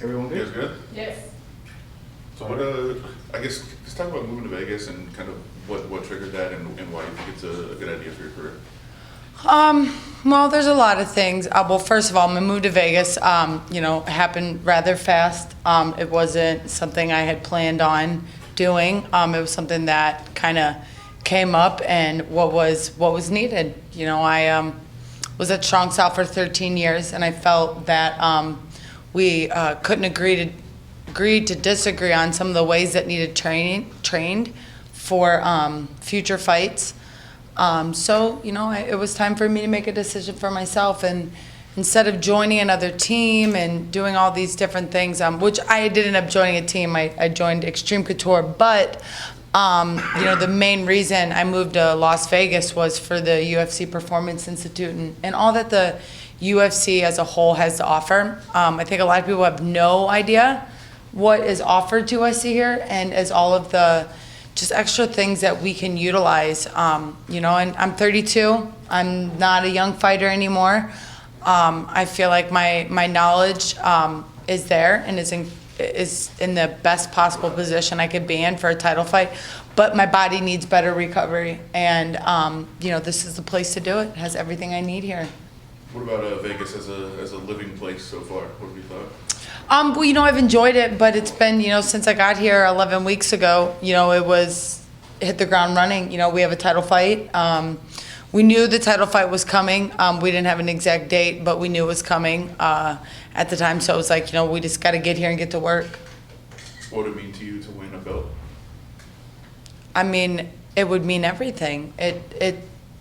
Everyone You guys good? good? Yes. So what, I guess, let's talk about moving to Vegas and kind of what triggered that and why you think it's a good idea for your career. Well, there's a lot of things. Well, first of all, my move to Vegas, happened rather fast. It wasn't something I had planned on doing. It was something that kind of came up and what was needed. You know, I was at Strong South for 13 years, and I felt that we couldn't agree to disagree on some of the ways that needed trained for future fights. It was time for me to make a decision for myself, and instead of joining another team and doing all these different things, which I did end up joining a team, I joined Extreme Couture, but the main reason I moved to Las Vegas was for the UFC Performance Institute and all that the UFC as a whole has to offer. I think a lot of people have no idea what is offered to us here, and as all of the just extra things that we can utilize, and I'm 32. I'm not a young fighter anymore. I feel like my knowledge is there and is in the best possible position I could be in for a title fight, but my body needs better recovery, and this is the place to do it. It has everything I need here. What about Vegas as a living place so far? What have you thought? I've enjoyed it, but it's been, since I got here 11 weeks ago, it was hit the ground running. We have a title fight. We knew the title fight was coming. We didn't have an exact date, but we knew it was coming at the time. So it was like, we just got to get here and get to work. What would it mean to you to win a belt? I mean, it would mean everything.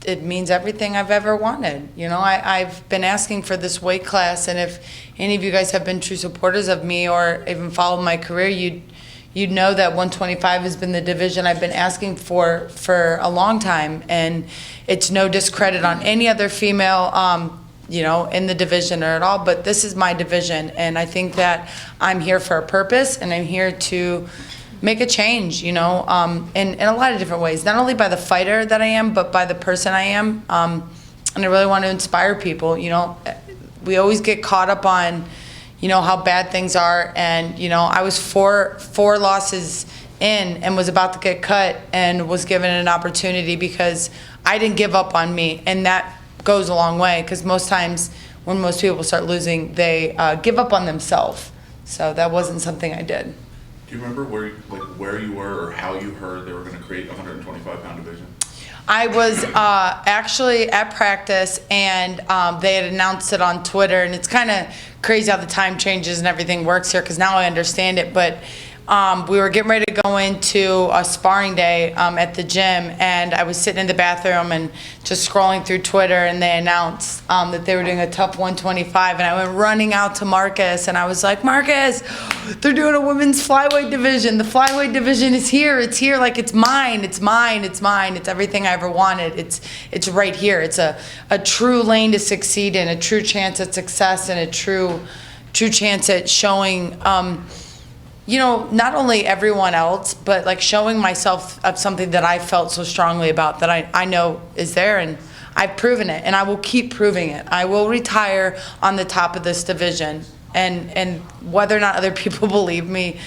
It means everything I've ever wanted. I've been asking for this weight class, and if any of you guys have been true supporters of me or even followed my career, you'd know that 125 has been the division I've been asking for a long time, and it's no discredit on any other female, in the division or at all, but this is my division, and I think that I'm here for a purpose, and I'm here to make a change, in a lot of different ways, not only by the fighter that I am, but by the person I am. And I really want to inspire people. We always get caught up on, how bad things are. And, I was four losses in and was about to get cut and was given an opportunity because I didn't give up on me. And that goes a long way, because most times when most people start losing, they give up on themselves. So that wasn't something I did. Do you remember where you were or how you heard they were going to create a 125-pound division? I was actually at practice, and they had announced it on Twitter, and it's kind of crazy how the time changes and everything works here, because now I understand it, but we were getting ready to go into a sparring day at the gym, and I was sitting in the bathroom and just scrolling through Twitter, and they announced that they were doing a tough 125, and I went running out to Marcus, and I was like, Marcus, they're doing a women's flyweight division. The flyweight division is here. It's here. Like, it's mine. It's mine. It's mine. It's everything I ever wanted. It's right here. It's a true lane to succeed in, a true chance at success, and a true chance at showing not only everyone else, but like showing myself of something that I felt so strongly about, that I know is there, and I've proven it, and I will keep proving it. I will retire on the top of this division, and whether or not other people believe me,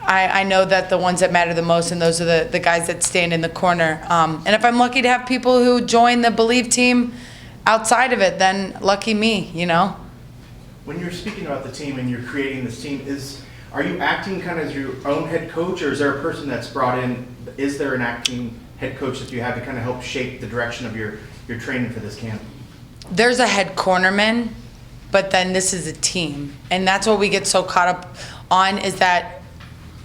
I know that the ones that matter the most, and those are the guys that stand in the corner. And if I'm lucky to have people who join the Believe team outside of it, then lucky me, When you're speaking about the team and you're creating this team, are you acting kind of as your own head coach, or is there a person that's brought in? Is there an acting head coach that you have to kind of help shape the direction of your training for this camp? There's a head cornerman, but then this is a team. And that's what we get so caught up on, is that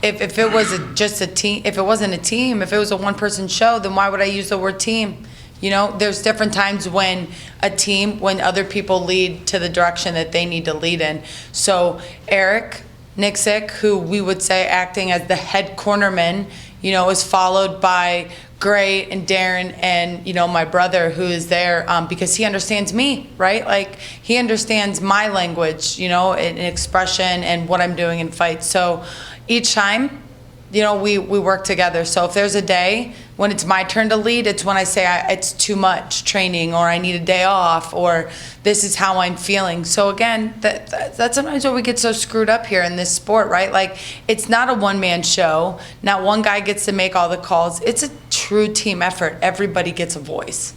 if it was just a team, if it wasn't a team, if it was a one-person show, then why would I use the word team? There's different times when when other people lead to the direction that they need to lead in. So Eric Nixick, who we would say acting as the head cornerman, is followed by Gray and Darren and, my brother, who is there because he understands me, right? Like, he understands my language, and expression and what I'm doing in fights. So each time, we work together. So if there's a day when it's my turn to lead, it's when I say it's too much training, or I need a day off, or this is how I'm feeling. So again, that's sometimes where we get so screwed up here in this sport, right? Like, it's not a one-man show. Not one guy gets to make all the calls. It's a true team effort. Everybody gets a voice.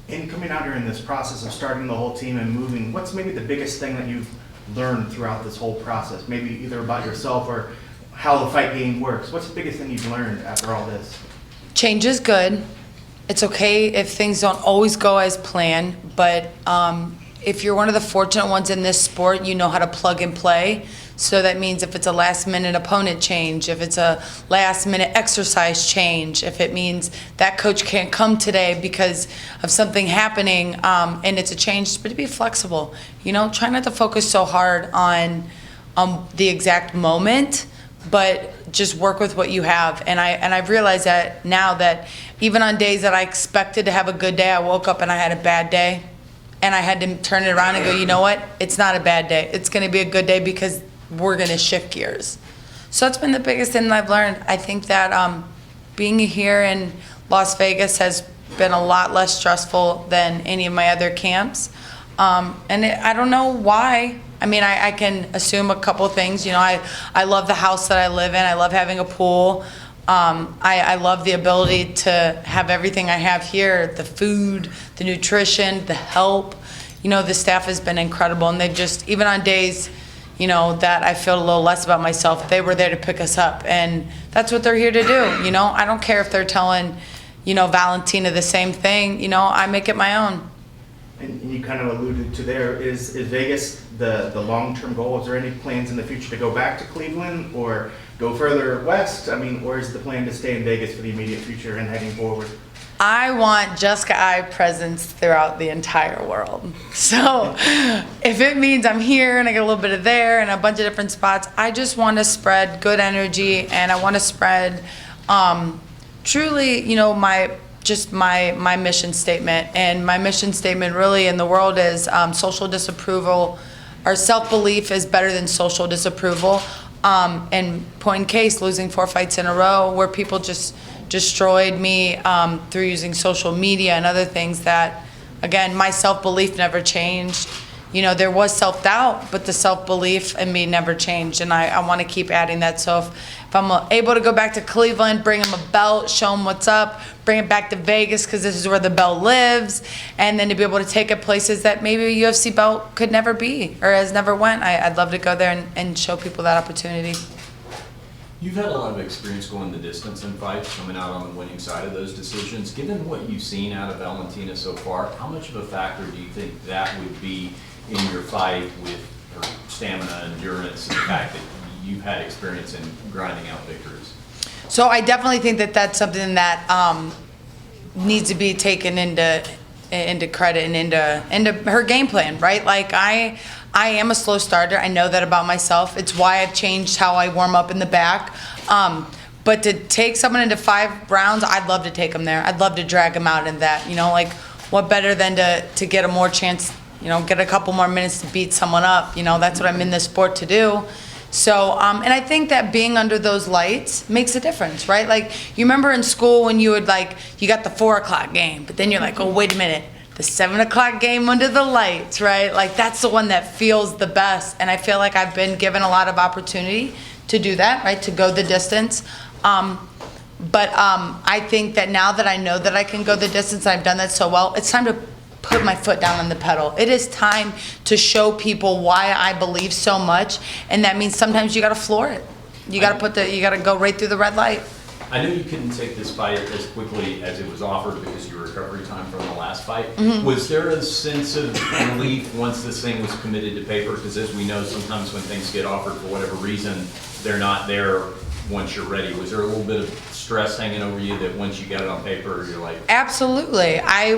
In coming out here in this process of starting the whole team and moving, what's maybe the biggest thing that you've learned throughout this whole process? Maybe either about yourself or how the fight game works. What's the biggest thing you've learned after all this? Change is good. It's okay if things don't always go as planned, but if you're one of the fortunate ones in this sport, you know how to plug and play. So that means if it's a last-minute opponent change, if it's a last-minute exercise change, if it means that coach can't come today because of something happening, and it's a change, but to be flexible. You know, try not to focus so hard on the exact moment, but just work with what you have. And I've realized that now, that even on days that I expected to have a good day, I woke up and I had a bad day, and I had to turn it around and go, you know what? It's not a bad day. It's going to be a good day because we're going to shift gears. So that's been the biggest thing that I've learned. I think that being here in Las Vegas has been a lot less stressful than any of my other camps. I don't know why. I mean, I can assume a couple things. You know, I love the house that I live in. I love having a pool. I love the ability to have everything I have here, the food, the nutrition, the help. You know, the staff has been incredible, and they've just, even on days, you know, that I feel a little less about myself, they were there to pick us up, and that's what they're here to do. You know, I don't care if they're telling, you know, Valentina the same thing. You know, I make it my own. And you kind of alluded to there, is Vegas the long-term goal? Is there any plans in the future to go back to Cleveland or go further west? I mean, or is the plan to stay in Vegas for the immediate future and heading forward? I want Jessica I presence throughout the entire world. So if it means I'm here and I get a little bit of there and a bunch of different spots, I just want to spread good energy, and I want to spread truly, you know, my mission statement. And my mission statement really in the world is social disapproval, or self-belief is better than social disapproval. And point in case, losing 4 fights in a row where people just destroyed me through using social media and other things, that, again, my self-belief never changed. You know, there was self-doubt, but the self-belief in me never changed, and I want to keep adding that. So if I'm able to go back to Cleveland, bring him a belt, show him what's up, bring it back to Vegas because this is where the belt lives, and then to be able to take it places that maybe a UFC belt could never be or has never went, I'd love to go there and show people that opportunity. You've had a lot of experience going the distance in fights, coming out on the winning side of those decisions. Given what you've seen out of Valentina so far, how much of a factor do you think that would be in your fight with her stamina, endurance, and the fact that you've had experience in grinding out victories? So I definitely think that that's something that needs to be taken into credit and into her game plan, right? Like I am a slow starter. I know that about myself. It's why I've changed how I warm up in the back. But to take someone into 5 rounds, I'd love to take them there. I'd love to drag them out in that. You know, like, what better than to get a more chance, you know, get a couple more minutes to beat someone up. You know, that's what I'm in this sport to do. So, and I think that being under those lights makes a difference, right? Like, you remember in school when you would, like, you got the 4 o'clock game, but then you're like, oh, wait a minute, the 7 o'clock game under the lights, right? Like, that's the one that feels the best. And I feel like I've been given a lot of opportunity to do that, right? To go the distance. But I think that now that I know that I can go the distance, and I've done that so well, it's time to put my foot down on the pedal. It is time to show people why I believe so much, and that means sometimes you got to floor it. You got to go right through the red light. I know you couldn't take this fight as quickly as it was offered because of your recovery time from the last fight. Was there a sense of relief once this thing was committed to paper? Because as we know, sometimes when things get offered for whatever reason, they're not there once you're ready. Was there a little bit of stress hanging over you that once you got it on paper, you're like... Absolutely. I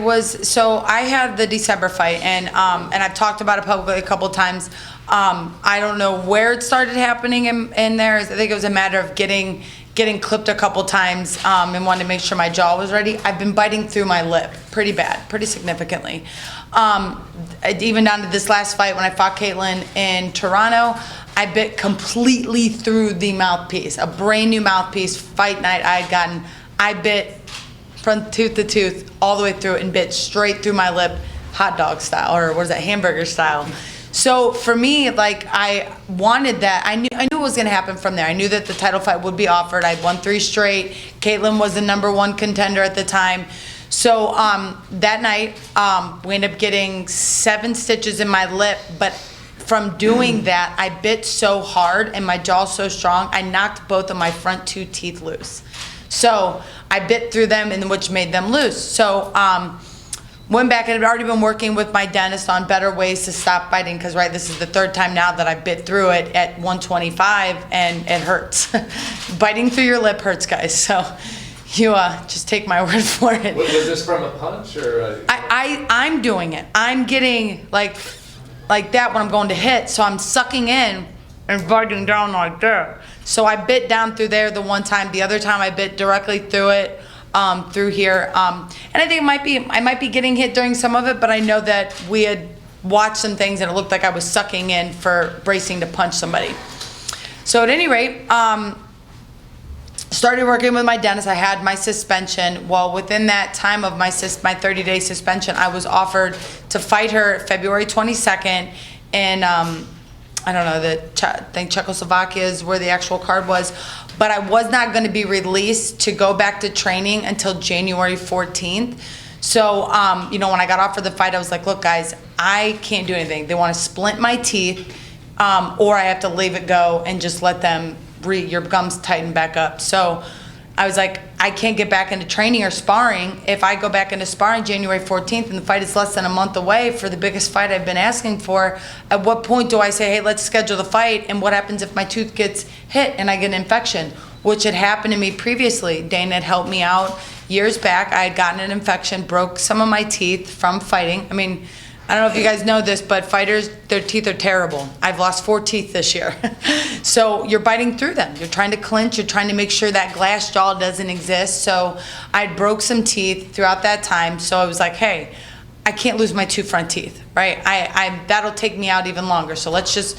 had the December fight, and I've talked about it publicly a couple of times. I don't know where it started happening in there. I think it was a matter of getting clipped a couple times and wanted to make sure my jaw was ready. I've been biting through my lip pretty bad, pretty significantly. Even down to this last fight when I fought Caitlin in Toronto, I bit completely through the mouthpiece, a brand new mouthpiece. Fight night I had gotten, I bit from tooth to tooth, all the way through, and bit straight through my lip, hot dog style, or what is that, hamburger style. So for me, like, I wanted that. I knew it was gonna happen from there. I knew that the title fight would be offered. I'd won 3 straight. Caitlin was the #1 contender at the time. So that night, we ended up getting 7 stitches in my lip, but from doing that, I bit so hard and my jaw so strong, I knocked both of my front 2 teeth loose. So I bit through them, and which made them loose. So went back, and I'd already been working with my dentist on better ways to stop biting, because this is the 3rd time now that I bit through it at 125, and it hurts. Biting through your lip hurts, guys. So you just take my word for it. Was this from a punch or? I'm doing it. I'm getting like that when I'm going to hit. So I'm sucking in and biting down like that. So I bit down through there the one time. The other time I bit directly through it, through here. And I think I might be getting hit during some of it, but I know that we had watched some things and it looked like I was sucking in for bracing to punch somebody. So at any rate, started working with my dentist. I had my suspension. Well, within that time of my 30-day suspension, I was offered to fight her February 22nd in, I don't know, I think Czechoslovakia is where the actual card was. But I was not going to be released to go back to training until January 14th. So, when I got offered the fight, I was like, look, guys, I can't do anything. They want to splint my teeth, or I have to leave it go and just let them your gums tighten back up. So I was like, I can't get back into training or sparring. If I go back into sparring January 14th and the fight is less than a month away for the biggest fight I've been asking for, at what point do I say, hey, let's schedule the fight? And what happens if my tooth gets hit and I get an infection? Which had happened to me previously. Dane had helped me out years back. I had gotten an infection, broke some of my teeth from fighting. I mean, I don't know if you guys know this, but fighters, their teeth are terrible. I've lost 4 teeth this year. So you're biting through them. You're trying to clinch. You're trying to make sure that glass jaw doesn't exist. So I broke some teeth throughout that time. So I was like, hey, I can't lose my 2 front teeth, right? That'll take me out even longer. So let's just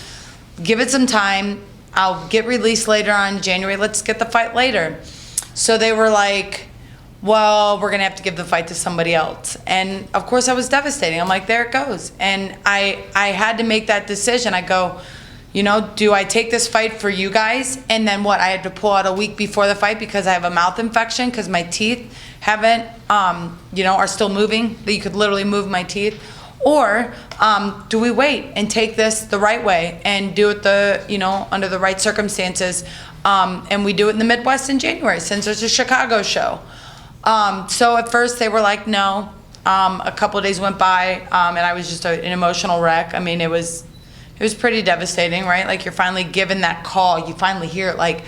give it some time. I'll get released later on in January. Let's get the fight later. So they were like, well, we're going to have to give the fight to somebody else. And of course I was devastating. I'm like, there it goes. And I had to make that decision. I go, do I take this fight for you guys? And then what? I had to pull out a week before the fight because I have a mouth infection because my teeth haven't, are still moving. You could literally move my teeth. Or do we wait and take this the right way and do it under the right circumstances? And we do it in the Midwest in January since there's a Chicago show. So at first they were like, no. A couple of days went by, and I was just an emotional wreck. I mean, it was pretty devastating, right? Like you're finally given that call. You finally hear it like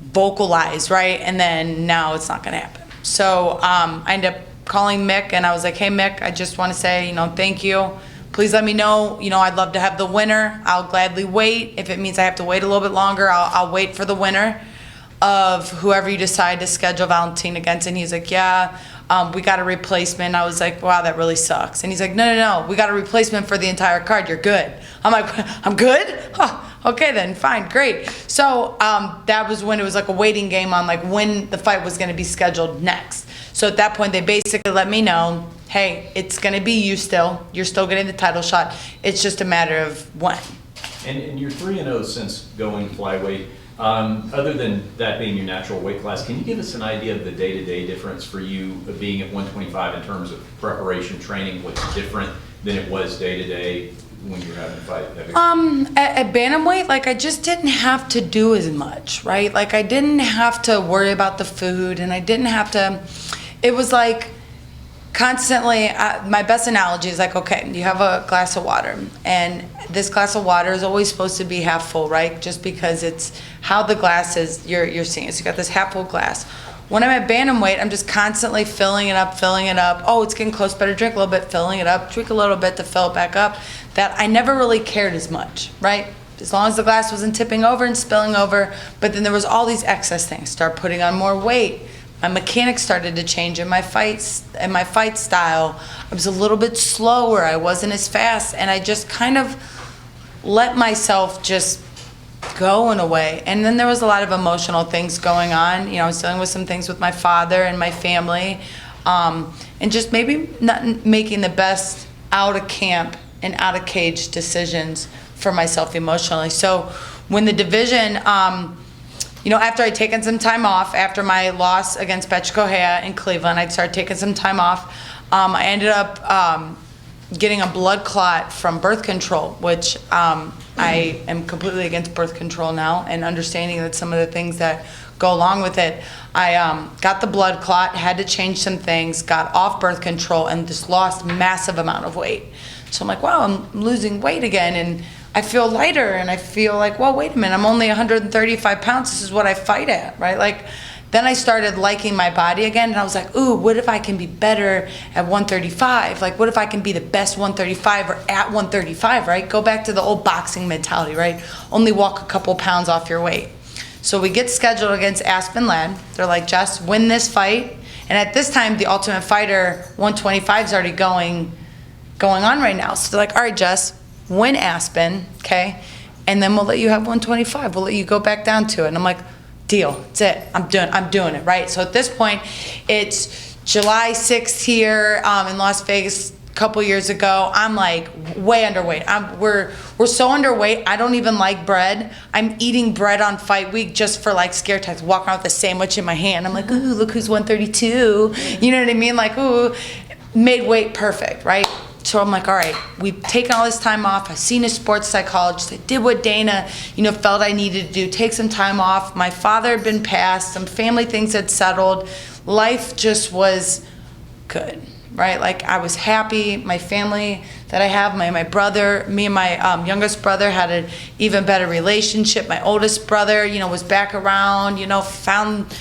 vocalized, right? And then now it's not going to happen. So I ended up calling Mick, and I was like, hey, Mick, I just want to say, thank you. Please let me know. I'd love to have the winner. I'll gladly wait. If it means I have to wait a little bit longer, I'll wait for the winner of whoever you decide to schedule Valentin against. And he's like, yeah, we got a replacement. I was like, wow, that really sucks. And he's like, no, we got a replacement for the entire card. You're good. I'm like, I'm good? Huh, okay then, fine, great. So that was when it was like a waiting game on like when the fight was gonna be scheduled next. So at that point, they basically let me know, hey, it's gonna be you still. You're still getting the title shot. It's just a matter of when. And you're 3-0 since going flyweight. Other than that being your natural weight class, can you give us an idea of the day-to-day difference for you of being at 125 in terms of preparation, training? What's different than it was day-to-day when you were having a fight? At bantamweight, like I just didn't have to do as much, right? Like I didn't have to worry about the food, and I didn't have to. It was like constantly. My best analogy is like, okay, you have a glass of water, and this glass of water is always supposed to be half full, right? Just because it's how the glass is you're seeing it. So you got this half full glass. When I'm at bantamweight, I'm just constantly filling it up. Oh, it's getting close, better drink a little bit, filling it up, drink a little bit to fill it back up. That I never really cared as much, right? As long as the glass wasn't tipping over and spilling over. But then there was all these excess things. Start putting on more weight. My mechanics started to change in my fights and my fight style. I was a little bit slower. I wasn't as fast, and I just kind of let myself just go in a way. And then there was a lot of emotional things going on. You know, I was dealing with some things with my father and my family, and just maybe not making the best out of camp and out of cage decisions for myself emotionally. So when the division, you know, after I'd taken some time off, after my loss against Betch Kohea in Cleveland, I'd started taking some time off. I ended up getting a blood clot from birth control, which I am completely against birth control now, and understanding that some of the things that go along with it. I got the blood clot, had to change some things, got off birth control, and just lost massive amount of weight. So I'm like, wow, I'm losing weight again, and I feel lighter, and I feel like, well, wait a minute, I'm only 135 pounds. This is what I fight at, right? Like, then I started liking my body again, and I was like, ooh, what if I can be better at 135? Like, what if I can be the best 135 or at 135, right? Go back to the old boxing mentality, right? Only walk a couple pounds off your weight. So we get scheduled against Aspen Ladd. They're like, Jess, win this fight. And at this time, the Ultimate Fighter 125 is already going on right now. So they're like, all right, Jess, win Aspen, okay? And then we'll let you have 125. We'll let you go back down to it. And I'm like, deal, that's it. I'm doing it, right? So at this point, it's July 6th here in Las Vegas a couple years ago. I'm like way underweight. We're so underweight, I don't even like bread. I'm eating bread on fight week just for like scare tactics, walking around with a sandwich in my hand. I'm like, ooh, look who's 132. You know what I mean? Like, ooh, made weight perfect, right? So I'm like, all right, we've taken all this time off. I've seen a sports psychologist. I did what Dana, felt I needed to do, take some time off. My father had been passed. Some family things had settled. Life just was good, right? Like, I was happy. My family that I have, my brother, me and my youngest brother had an even better relationship. My oldest brother, was back around, found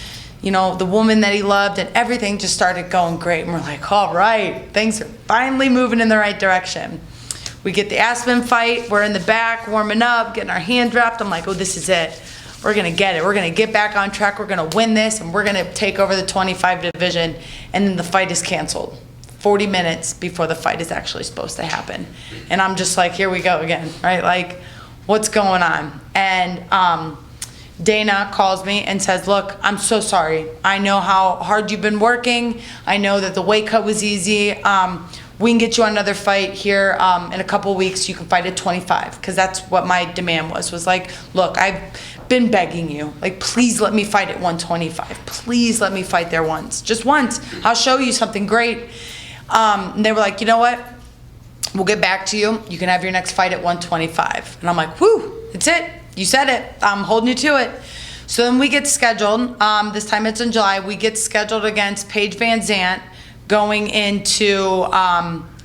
the woman that he loved, and everything just started going great. And we're like, all right, things are finally moving in the right direction. We get the Aspen fight. We're in the back, warming up, getting our hand dropped. I'm like, oh, this is it. We're going to get it. We're going to get back on track. We're going to win this, and we're going to take over the 25 division. And then the fight is canceled 40 minutes before the fight is actually supposed to happen. And I'm just like, here we go again, right? Like, what's going on? And Dana calls me and says, look, I'm so sorry. I know how hard you've been working. I know that the weight cut was easy. We can get you on another fight here in a couple weeks. You can fight at 25, because that's what my demand was like, look, I've been begging you. Like, please let me fight at 125. Please let me fight there once. Just once. I'll show you something great. And they were like, you know what? We'll get back to you. You can have your next fight at 125. And I'm like, whew, that's it. You said it. I'm holding you to it. So then we get scheduled. This time it's in July. We get scheduled against Paige Van Zant going into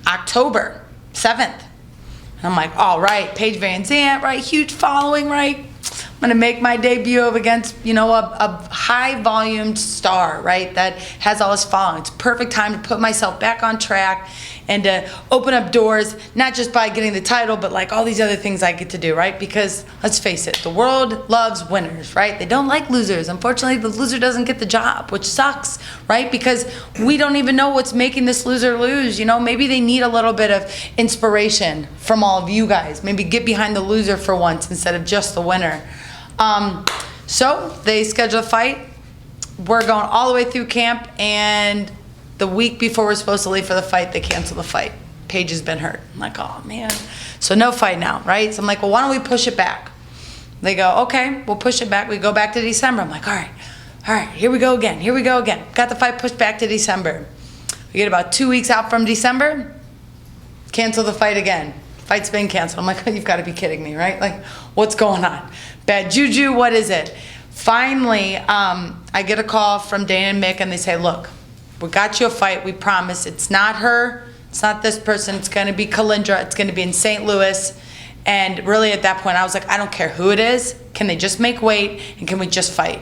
October 7th. And I'm like, all right, Paige Van Zant, right? Huge following, right? I'm going to make my debut against, a high-volumed star, right, that has all this following. It's perfect time to put myself back on track and to open up doors, not just by getting the title, but like all these other things I get to do, right? Because let's face it, the world loves winners, right? They don't like losers. Unfortunately, the loser doesn't get the job, which sucks, right? Because we don't even know what's making this loser lose. Maybe they need a little bit of inspiration from all of you guys. Maybe get behind the loser for once instead of just the winner. So they schedule a fight. We're going all the way through camp, and the week before we're supposed to leave for the fight, they cancel the fight. Paige has been hurt. I'm like, oh man. So no fight now, right? So I'm like, well, why don't we push it back? They go, okay, we'll push it back. We go back to December. I'm like, all right, here we go again. Got the fight pushed back to December. We get about 2 weeks out from December, cancel the fight again. Fight's been canceled. I'm like, you've got to be kidding me, right? Like, what's going on? Bad juju, what is it? Finally, I get a call from Dana and Mick, and they say, look, we got you a fight, we promise. It's not her, it's not this person, it's going to be Kalindra, it's going to be in St. Louis. And really at that point, I was like, I don't care who it is. Can they just make weight, and can we just fight?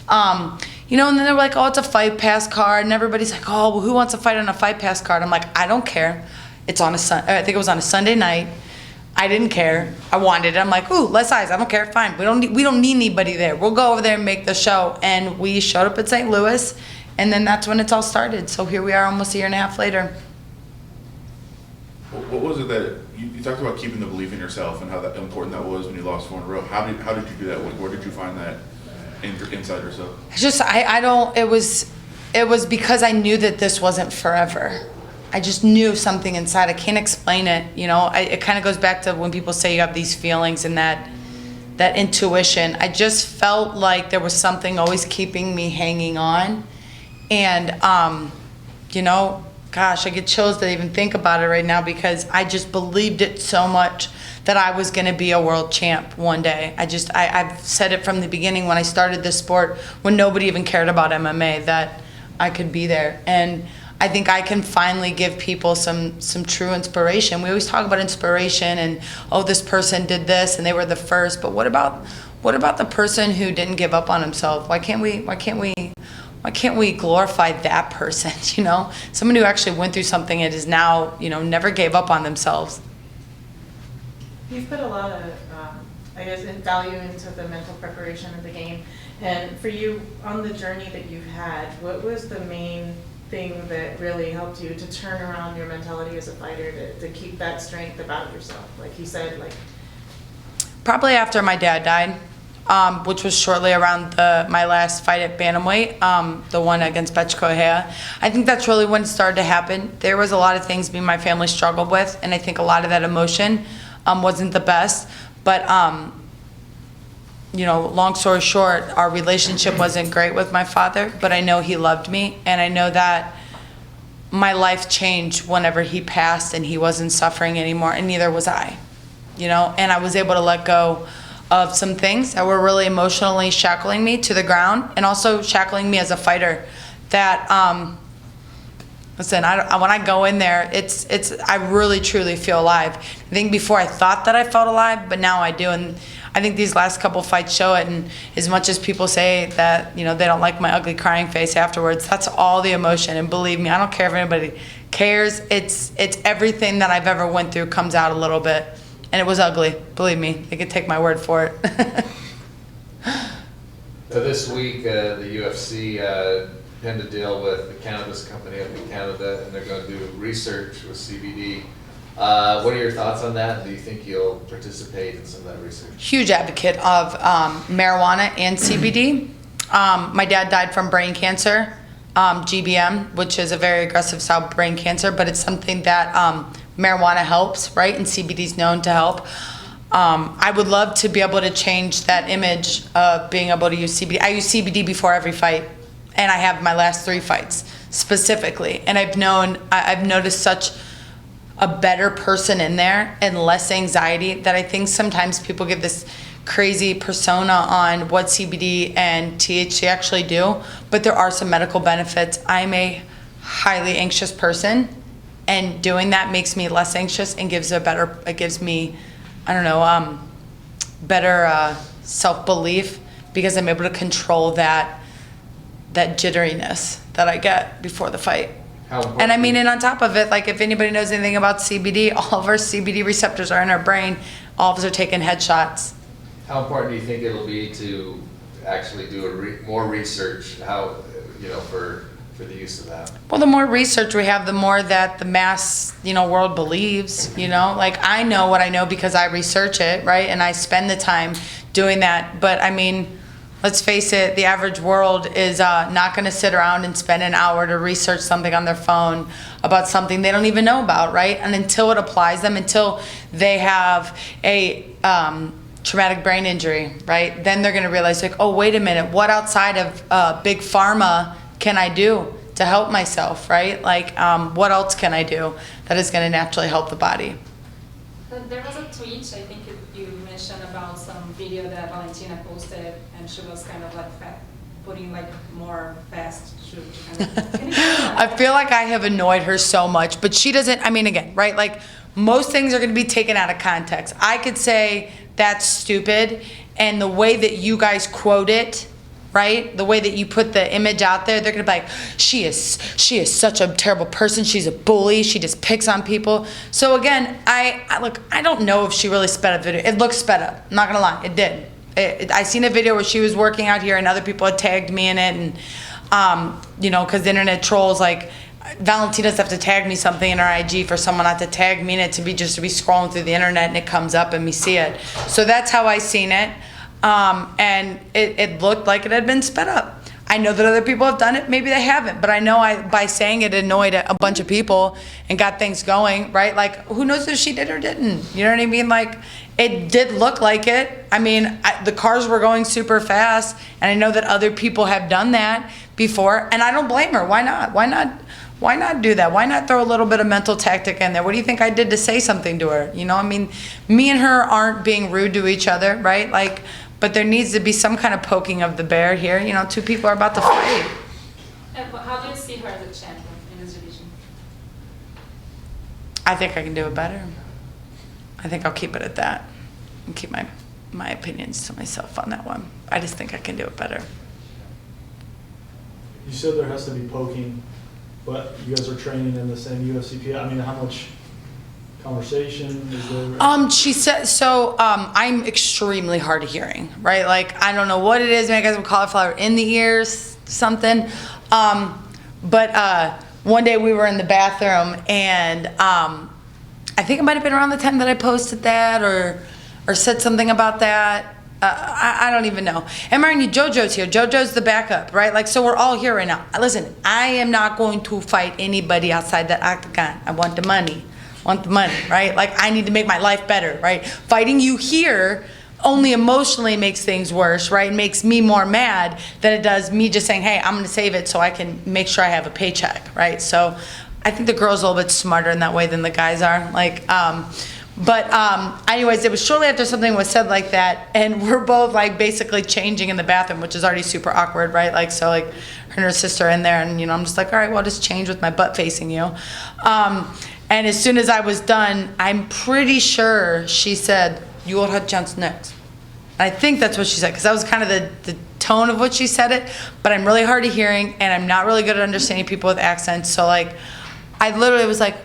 And then they were like, oh, it's a fight pass card. And everybody's like, oh, well, who wants to fight on a fight pass card? I'm like, I don't care. It's on I think it was on a Sunday night. I didn't care. I wanted it. I'm like, ooh, less eyes. I don't care. Fine. We don't need anybody there. We'll go over there and make the show. And we showed up at St. Louis, and then that's when it's all started. So here we are almost a year and a half later. What was it that you talked about keeping the belief in yourself and how that important that was when you lost 4 in a row. How did you do that? Where did you find that inside yourself? Just, I don't, it was because I knew that this wasn't forever. I just knew something inside. I can't explain it, you know. It kind of goes back to when people say you have these feelings and that intuition. I just felt like there was something always keeping me hanging on. And, you know, gosh, I get chills to even think about it right now because I just believed it so much that I was going to be a world champ one day. I've said it from the beginning when I started this sport, when nobody even cared about MMA, that I could be there. And I think I can finally give people some true inspiration. We always talk about inspiration and, oh, this person did this and they were the first, but what about the person who didn't give up on himself? Why can't we glorify that person, you know? Someone who actually went through something and is now, you know, never gave up on themselves. You've put a lot of, I guess, value into the mental preparation of the game. And for you, on the journey that you've had, what was the main thing that really helped you to turn around your mentality as a fighter, to keep that strength about yourself? Like you said, like... Probably after my dad died, which was shortly around my last fight at bantamweight, the one against Betchkohea. I think that's really when it started to happen. There was a lot of things me and my family struggled with, and I think a lot of that emotion wasn't the best. But, you know, long story short, our relationship wasn't great with my father, but I know he loved me, and I know that my life changed whenever he passed and he wasn't suffering anymore, and neither was I, you know, and I was able to let go of some things that were really emotionally shackling me to the ground and also shackling me as a fighter. That, listen, when I go in there, I really truly feel alive. I think before I thought that I felt alive, but now I do. And I think these last couple fights show it. And as much as people say that, you know, they don't like my ugly crying face afterwards, that's all the emotion. And believe me, I don't care if anybody cares. It's everything that I've ever went through comes out a little bit. And it was ugly. Believe me, they could take my word for it. This week, the UFC penned a deal with the cannabis company up in Canada, and they're going to do research with CBD. What are your thoughts on that? Do you think you'll participate in some of that research? Huge advocate of marijuana and CBD. My dad died from brain cancer, GBM, which is a very aggressive style brain cancer, but it's something that marijuana helps, right? And CBD is known to help. I would love to be able to change that image of being able to use CBD. I use CBD before every fight, and I have my last 3 fights specifically. And I've noticed such a better person in there and less anxiety that I think sometimes people give this crazy persona on what CBD and THC actually do, but there are some medical benefits. I'm a highly anxious person, and doing that makes me less anxious and gives me, I don't know, better self-belief, because I'm able to control that jitteriness that I get before the fight. And I mean, and on top of it, like, if anybody knows anything about CBD, all of our CBD receptors are in our brain. All of us are taking headshots. How important do you think it'll be to actually do more research? How, you know, for the use of that? Well, the more research we have, the more that the mass, you know, world believes, you know. Like, I know what I know because I research it, right? And I spend the time doing that. But I mean, let's face it, the average world is not going to sit around and spend an hour to research something on their phone about something they don't even know about, right? And until it applies them, until they have a traumatic brain injury, right? Then they're going to realize, like, oh, wait a minute, what outside of big pharma can I do to help myself, right? Like, what else can I do that is going to naturally help the body? There was a tweet, I think you mentioned, about some video that Valentina posted, and she was kind of like putting like more fast shoot. I feel like I have annoyed her so much, but she doesn't, I mean, again, right? Like, most things are going to be taken out of context. I could say that's stupid, and the way that you guys quote it, right? The way that you put the image out there, they're gonna be like, she is such a terrible person. She's a bully. She just picks on people. So again, I don't know if she really sped up the video. It looks sped up. I'm not gonna lie, it did. I seen a video where she was working out here and other people had tagged me in it, and you know, because the internet trolls, like, Valentina's have to tag me something in her IG for someone not to tag me in it, to be scrolling through the internet and it comes up and we see it. So that's how I seen it. And it looked like it had been sped up. I know that other people have done it, maybe they haven't, but I know by saying it annoyed a bunch of people and got things going, right? Like, who knows if she did or didn't? You know what I mean? Like, it did look like it. I mean, the cars were going super fast, and I know that other people have done that before, and I don't blame her. Why not? Why not do that? Why not throw a little bit of mental tactic in there? What do you think I did to say something to her? You know, I mean, me and her aren't being rude to each other, right? Like, but there needs to be some kind of poking of the bear here. You know, two people are about to fight. And how do you see her as a champion in this division? I think I can do it better. I think I'll keep it at that and keep my opinions to myself on that one. I just think I can do it better. You said there has to be poking, but you guys are training in the same UFC. I mean, how much conversation is there? She said, so I'm extremely hard of hearing, right? Like, I don't know what it is. Maybe I got some cauliflower in the ears, something. But one day we were in the bathroom, and I think it might have been around the time that I posted that or said something about that. I don't even know. And mind you, JoJo's here. JoJo's the backup, right? Like, so we're all here right now. Listen, I am not going to fight anybody outside that octagon. I want the money. Right? Like, I need to make my life better, right? Fighting you here only emotionally makes things worse, right? It makes me more mad than it does me just saying, hey, I'm going to save it so I can make sure I have a paycheck, right? So I think the girls are a little bit smarter in that way than the guys are. Like, anyways, it was shortly after something was said like that, and we're both like basically changing in the bathroom, which is already super awkward, right? Like, so like her and her sister in there, and you know, I'm just like, all right, well, I'll just change with my butt facing you. And as soon as I was done, I'm pretty sure she said, you will have a chance next. I think that's what she said, because that was kind of the tone of what she said it, but I'm really hard of hearing, and I'm not really good at understanding people with accents, so like, I literally was like,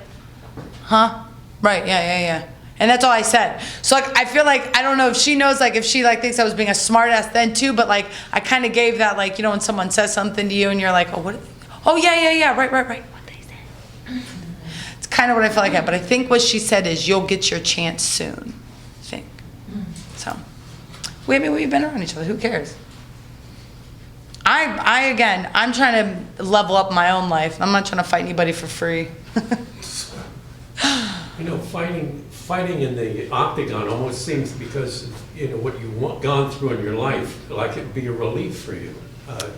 huh? Right, yeah. And that's all I said. So like, I feel like, I don't know if she knows, like, if she like thinks I was being a smart ass then too, but like, I kind of gave that, like, you know, when someone says something to you and you're like, oh, what? Oh, yeah, right. What they said. It's kind of what I feel like that, but I think what she said is, you'll get your chance soon, I think. So, we've been around each other, who cares? Again, I'm trying to level up my own life. I'm not trying to fight anybody for free. You know, fighting in the octagon almost seems, because you know what you've gone through in your life, like it'd be a relief for you.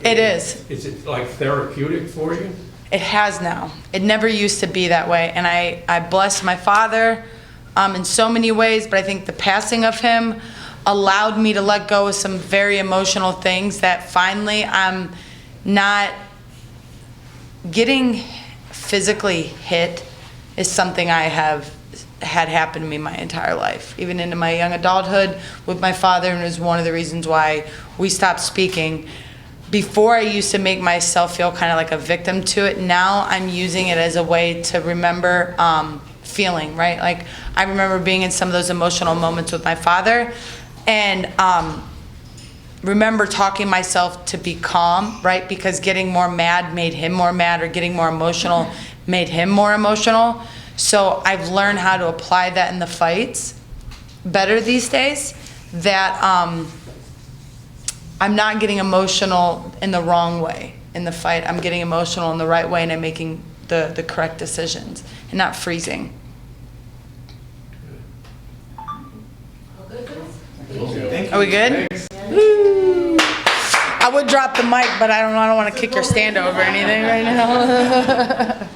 It is. Is it like therapeutic for you? It has now. It never used to be that way. And I bless my father in so many ways, but I think the passing of him allowed me to let go of some very emotional things that finally I'm not getting physically hit is something I have had happen to me my entire life, even into my young adulthood with my father, and it was one of the reasons why we stopped speaking. Before, I used to make myself feel kind of like a victim to it. Now I'm using it as a way to remember feeling, right? Like, I remember being in some of those emotional moments with my father, and remember talking myself to be calm, right? Because getting more mad made him more mad, or getting more emotional made him more emotional. So I've learned how to apply that in the fights better these days, that I'm not getting emotional in the wrong way in the fight. I'm getting emotional in the right way, and I'm making the correct decisions and not freezing. Thank you. Are we good? Woo. I would drop the mic, but I don't want to kick your stand over or anything right now.